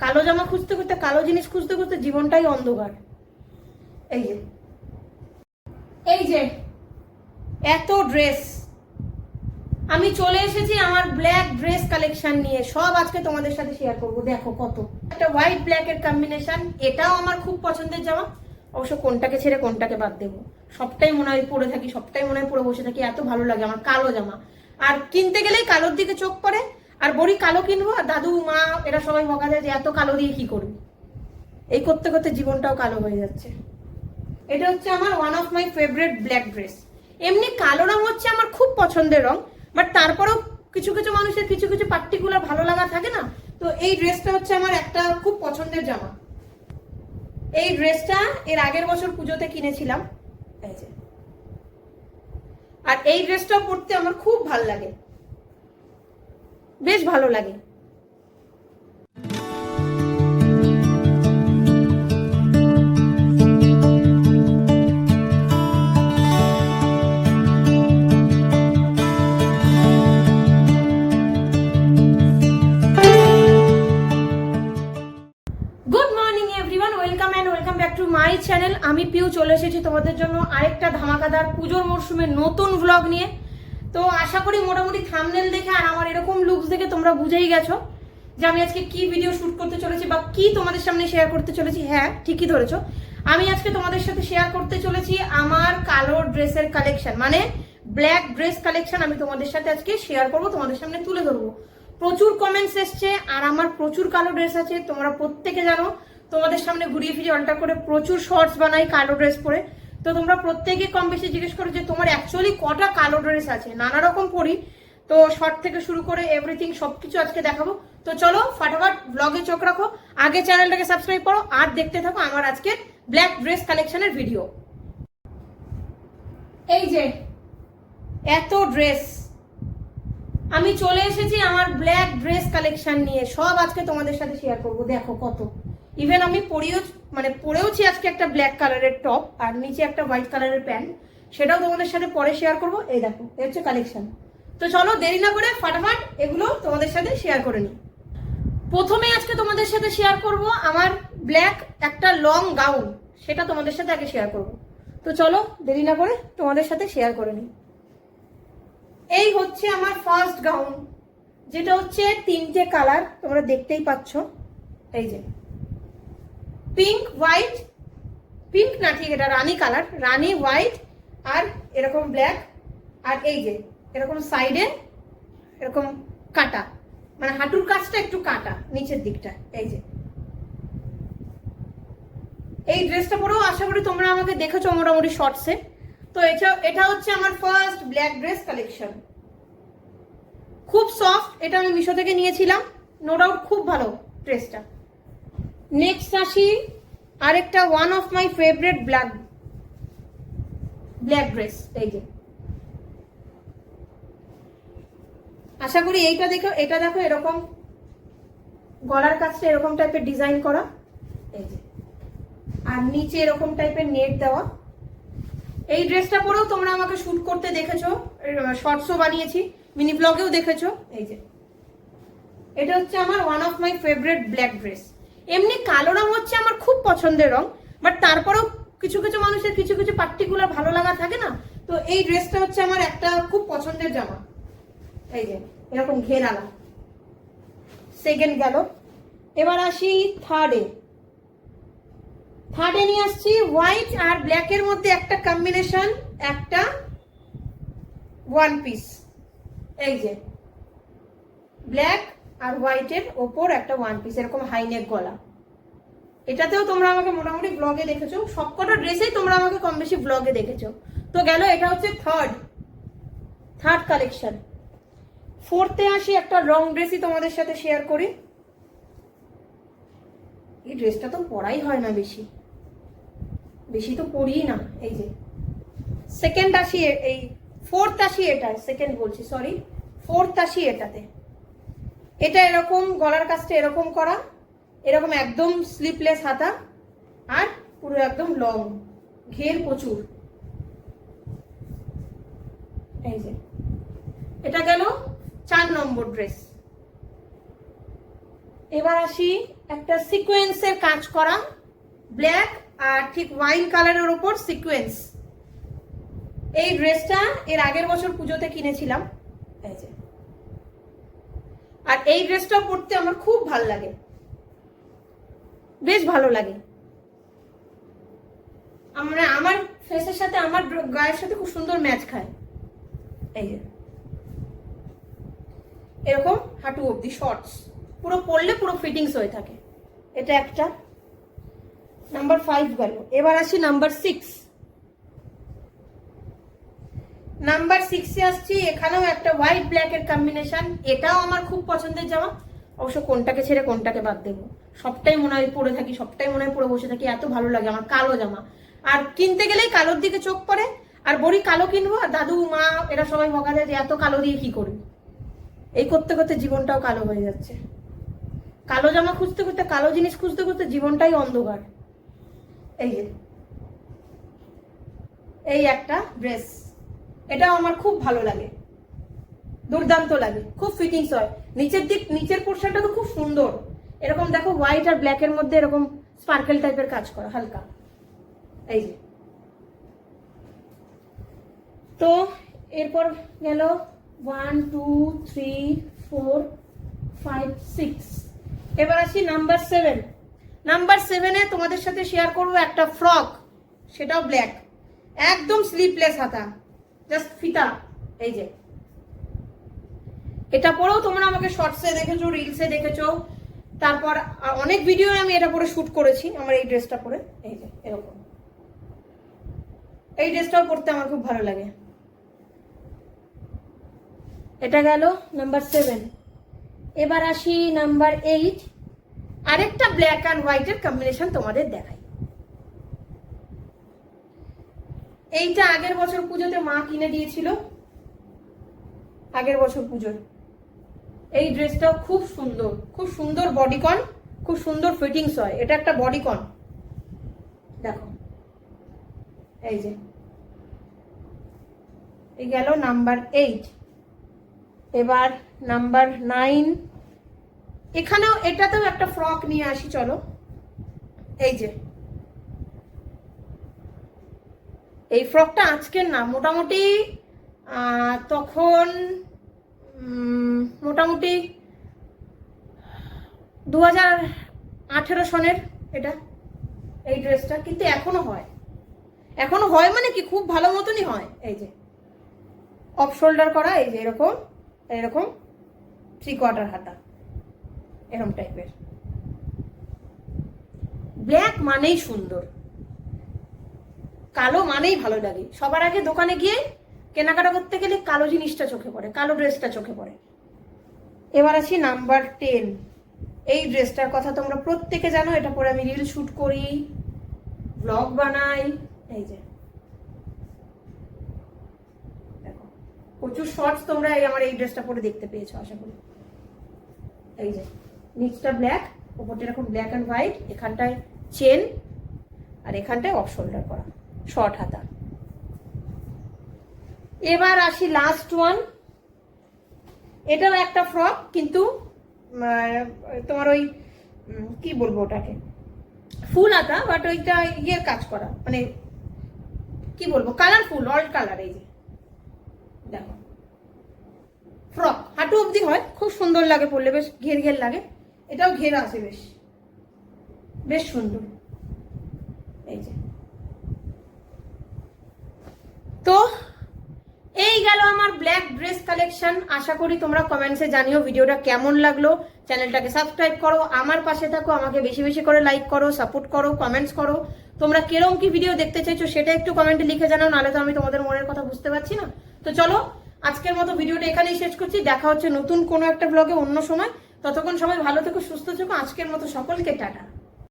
কালো জামা খুঁজতে খুঁজতে, কালো জিনিস খুঁজতে খুঁজতে জীবনটাই অন্ধকার। এই যে এই যে এত ড্রেস, আমি চলে এসেছি আমার ব্ল্যাক ড্রেস কালেকশন নিয়ে। সব আজকে তোমাদের সাথে শেয়ার করবো। দেখো কত, একটা হোয়াইট ব্ল্যাক এর কম্বিনেশন, এটাও আমার খুব পছন্দের জামা। অবশ্য কোনটাকে ছেড়ে কোনটাকে বাদ দেবো, সবটাই মনে হয় পরে থাকি, সবটাই মনে হয় পরে বসে থাকি, এত ভালো লাগে আমার কালো জামা। আর কিনতে গেলেই কালোর দিকে চোখ পড়ে, আর বড়ি কালো কিনবো, আর দাদু মা এরা সবাই বকা দেয় যে এত কালো দিয়ে কি করবি। এই করতে করতে জীবনটাও কালো হয়ে যাচ্ছে। এটা হচ্ছে আমার one of my favourite black dress. এমনি কালো রং হচ্ছে আমার খুব পছন্দের রং, বাট তারপরেও কিছু কিছু মানুষের কিছু কিছু পার্টিকুলার ভালো লাগা থাকে না, তো এই ড্রেসটা হচ্ছে আমার একটা খুব পছন্দের জামা। এই ড্রেসটা এর আগের বছর পুজোতে কিনেছিলাম, এই যে। আর এই ড্রেসটা পরতে আমার খুব ভালো লাগে, বেশ ভালো লাগে। মাই চ্যানেল, আমি পিউ চলে এসেছি তোমাদের জন্য আরেকটা ধামাকাদার পুজোর মরশুমের নতুন ভ্লগ নিয়ে। তো আশা করি মোটামুটি থাম্বনেল দেখে আর আমার এরকম লুকস দেখে তোমরা বুঝেই গেছো যে আমি আজকে কি ভিডিও শুট করতে চলেছি বা কি তোমাদের সামনে শেয়ার করতে চলেছি। হ্যাঁ, ঠিকই ধরেছো, আমি আজকে তোমাদের সাথে শেয়ার করতে চলেছি আমার কালো ড্রেসের কালেকশন, মানে ব্ল্যাক ড্রেস কালেকশন। আমি তোমাদের সাথে আজকে শেয়ার করবো, তোমাদের সামনে তুলে ধরবো। প্রচুর কমেন্টস এসছে, আর আমার প্রচুর কালো ড্রেস আছে, তোমরা প্রত্যেকে জানো তোমাদের সামনে ঘুরিয়ে ফিরিয়ে অল্টা করে প্রচুর শর্টস বানাই কালো ড্রেস পরে। তো তোমরা প্রত্যেকে কম বেশি জিজ্ঞেস করো যে তোমার অ্যাকচুয়ালি কটা কালো ড্রেস আছে। নানা রকম পরি, তো শর্ট থেকে শুরু করে এভরিথিং সবকিছু আজকে দেখাবো। তো চলো ফাটাফাট ব্লগে চোখ রাখো, আগে চ্যানেলটাকে সাবস্ক্রাইব করো আর দেখতে থাকো আমার আজকে ব্ল্যাক ড্রেস কালেকশনের ভিডিও। এই যে এত ড্রেস, আমি চলে এসেছি আমার ব্ল্যাক ড্রেস কালেকশন নিয়ে। সব আজকে তোমাদের সাথে শেয়ার করবো। দেখো কত, ইভেন আমি পরেওছি আজকে একটা ব্ল্যাক কালারের টপ আর নিচে একটা হোয়াইট কালারের প্যান্ট, সেটাও তোমাদের সাথে পরে শেয়ার করবো। এই দেখো, এই হচ্ছে কালেকশন। তো চলো দেরি না করে ফাটাফাট এগুলো তোমাদের সাথে শেয়ার করে নিই। প্রথমে আজকে তোমাদের সাথে শেয়ার করব আমার ব্ল্যাক একটা লং গাউন, সেটা তোমাদের সাথে আগে শেয়ার করব। তো চলো দেরি না করে তোমাদের সাথে শেয়ার করে নিই। এই হচ্ছে আমার ফার্স্ট গাউন, যেটা হচ্ছে তিনটে কালার তোমরা দেখতেই পাচ্ছ। এই যে পিঙ্ক, হোয়াইট, পিঙ্ক না ঠিক, এটা রানী কালার, রানী হোয়াইট আর এরকম ব্ল্যাক। আর এই যে এরকম সাইডে এরকম কাটা, মানে হাঁটুর কাছটা একটু কাটা নিচের দিকটা। এই যে এই ড্রেসটা পরেও আশা করি তোমরা আমাকে দেখেছো মোটামুটি শর্টসে। তো এটা হচ্ছে আমার ফার্স্ট ব্ল্যাক ড্রেস কালেকশন। খুব সফট, এটা আমি মিশো থেকে নিয়েছিলাম, নো ডাউট খুব ভালো ড্রেসটা। নেক্সট আসি আরেকটা one of my favourite black dress. এই যে আশা করি এইটা দেখো, এটা দেখো এরকম গলার কাছটা এরকম টাইপের ডিজাইন করা, এই যে, আর নিচে এরকম টাইপের নেট দেওয়া। এই ড্রেসটা পরেও তোমরা আমাকে শুট করতে দেখেছো, শর্টসও বানিয়েছি, মিনি ব্লগেও দেখেছো। এই যে এটা হচ্ছে আমার one of my favourite black dress. এমনি কালো রং হচ্ছে আমার খুব পছন্দের রং, বাট তারপরেও কিছু কিছু মানুষের কিছু কিছু পার্টিকুলার ভালো লাগা থাকে না, তো এই ড্রেসটা হচ্ছে আমার একটা খুব পছন্দের জামা। এই যে এরকম ঘেরালা। সেকেন্ড গেল, এবার আসি থার্ডে নিয়ে আসছি হোয়াইট আর ব্ল্যাকের মধ্যে একটা কম্বিনেশন, একটা ওয়ান পিস। এই যে ব্ল্যাক আর হোয়াইটের ওপর একটা ওয়ান পিস, এরকম হাইনেক গলা। এটাতেও তোমরা আমাকে মোটামুটি ব্লগে দেখেছো, সবকটা ড্রেসেই তোমরা আমাকে কম বেশি ব্লগে দেখেছো। তো গেল, এটা হচ্ছে থার্ড কালেকশন। ফোর্থে আসি একটা লং ড্রেসই তোমাদের সাথে শেয়ার করি। এই ড্রেসটা তো পরাই হয় না, বেশি তো পরিই না। এই যে সেকেন্ড আসি, এই ফোর্থ আসি, এটা সেকেন্ড বলছি, সরি, ফোর্থ আসি এটাতে। এটা এরকম গলার কাছটা এরকম করা, এরকম একদম স্লিপলেস হাতা, আর পুরো একদম লং, ঘের প্রচুর। এই যে এটা গেল 4 নম্বর ড্রেস। এবার আসি একটা সিকোয়েন্সের কাজ করা, ব্ল্যাক আর ঠিক ওয়াইন কালারের উপর সিকোয়েন্স। এই ড্রেসটা এর আগের বছর পুজোতে কিনেছিলাম, এই যে। আর এই ড্রেসটা পরতে আমার খুব ভালো লাগে, বেশ ভালো লাগে। আমার ফেসের সাথে, আমার গায়ের সাথে খুব সুন্দর ম্যাচ খায়। এই যে এরকম হাঁটু অবধি শর্টস, পুরো পরলে পুরো ফিটিংস হয়ে থাকে। এটা একটা নাম্বার 5 গেল। এবার আসি নাম্বার 6। নাম্বার 6-এ আসছি। এখানেও একটা হোয়াইট ব্ল্যাক এর কম্বিনেশন। এটাও আমার খুব পছন্দের জামা। অবশ্য কোনটাকে ছেড়ে কোনটাকে বাদ দেবো, সবটাই মনে হয় পরে থাকি, সবটাই মনে হয় পরে বসে থাকি, এত ভালো লাগে আমার কালো জামা। আর কিনতে গেলেই কালোর দিকে চোখ পড়ে, আর বড়ি কালো কিনবো, আর দাদু মা এরা সবাই বকা দেয় যে এত কালো দিয়ে কি করবি। এই করতে করতে জীবনটাও কালো হয়ে যাচ্ছে। কালো জামা খুঁজতে খুঁজতে, কালো জিনিস খুঁজতে খুঁজতে জীবনটাই অন্ধকার। এই যে এই একটা ড্রেস, এটাও আমার খুব ভালো লাগে, দুর্দান্ত লাগে, খুব ফিটিংস হয়। নিচের পোর্শনটা তো খুব সুন্দর, এরকম দেখো হোয়াইট আর ব্ল্যাক এর মধ্যে এরকম স্পার্কেল টাইপের কাজ করা হালকা। এই যে, তো এরপর গেল 1 2 3 4 5 6। এবার আসি নাম্বার 7। নাম্বার 7-এ তোমাদের সাথে শেয়ার করবো একটা ফ্রক, সেটাও ব্ল্যাক, একদম স্লিপলেস হাতা, জাস্ট ফিতা। এই যে এটা পরেও তোমরা আমাকে শর্টসে দেখেছো, রিলসে দেখেছো, তারপর অনেক ভিডিও আমি এটা পরে শুট করেছি আমার এই ড্রেসটা পরে। এই যে এরকম, এই ড্রেসটাও পরতে আমার খুব ভালো লাগে। এটা গেল নাম্বার 7। এবার আসি নাম্বার 8। আরেকটা ব্ল্যাক অ্যান্ড হোয়াইটের কম্বিনেশন তোমাদের দেখাই। এইটা আগের বছর পুজোতে মা কিনে দিয়েছিল, আগের বছর পুজোর। এই ড্রেসটাও খুব সুন্দর, খুব সুন্দর বডিকন, খুব সুন্দর ফিটিংস হয়। এটা একটা বডিকন, দেখো। এই যে এই গেল নাম্বার 8। এবার নাম্বার 9। এখানেও এটাতেও একটা ফ্রক নিয়ে আসি, চলো। এই যে এই ফ্রকটা আজকের না, মোটামুটি তখন মোটামুটি 2018 সনের এটা, এই ড্রেসটা। কিন্তু এখনো হয় মানে কি, খুব ভালো মতনই হয়। এই যে অফ শোল্ডার করা, এই যে এরকম এরকম 3/4 হাতা, এরকম টাইপের। ব্ল্যাক মানেই সুন্দর, কালো মানেই ভালো লাগে। সবার আগে দোকানে গিয়ে কেনাকাটা করতে গেলে কালো জিনিসটা চোখে পড়ে, কালো ড্রেসটা চোখে পড়ে। এবার আসি নাম্বার 10। এই ড্রেসটার কথা তোমরা প্রত্যেকে জানো, এটা পরে আমি রিল শুট করি, ব্লগ বানাই। এই যে দেখো, প্রচুর শর্টস তোমরা আমার এই ড্রেসটা পরে দেখতে পেয়েছো আশা করি। এই যে নিচটা ব্ল্যাক, উপরটা এরকম ব্ল্যাক অ্যান্ড হোয়াইট, এখানটায় চেন আর এখানটায় অফ শোল্ডার করা, শর্ট হাতা। এবার আসি লাস্ট ওয়ান। এটাও একটা ফ্রক, কিন্তু তোমার ওই কি বলবো ওটাকে, ফুল হাতা, বাট ওইটা ইয়ের কাজ করা, মানে কি বলবো, কালারফুল, অল কালার। এই যে দেখো, ফ্রক হাঁটু অবধি হয়, খুব সুন্দর লাগে পরলে, বেশ ঘের ঘের লাগে। এটাও ঘেরা আছে, বেশ সুন্দর। এই যে, তো এই গেল আমার ব্ল্যাক ড্রেস কালেকশন। আশা করি তোমরা কমেন্টসে জানিও ভিডিওটা কেমন লাগলো। চ্যানেলটাকে সাবস্ক্রাইব করো, আমার পাশে থাকো, আমাকে বেশি বেশি করে লাইক করো, সাপোর্ট করো, কমেন্টস করো। তোমরা কিরকম কি ভিডিও দেখতে চাইছো সেটা একটু কমেন্টে লিখে জানাও, নাহলে তো আমি তোমাদের মনের কথা বুঝতে পারছি না। তো চলো, আজকের মতো ভিডিওটা এখানেই শেষ করছি। দেখা হচ্ছে নতুন কোনো একটা ব্লগে অন্য সময়। ততক্ষণ সবাই ভালো থেকো, সুস্থ থেকো। আজকের মতো সকলকে টাটা।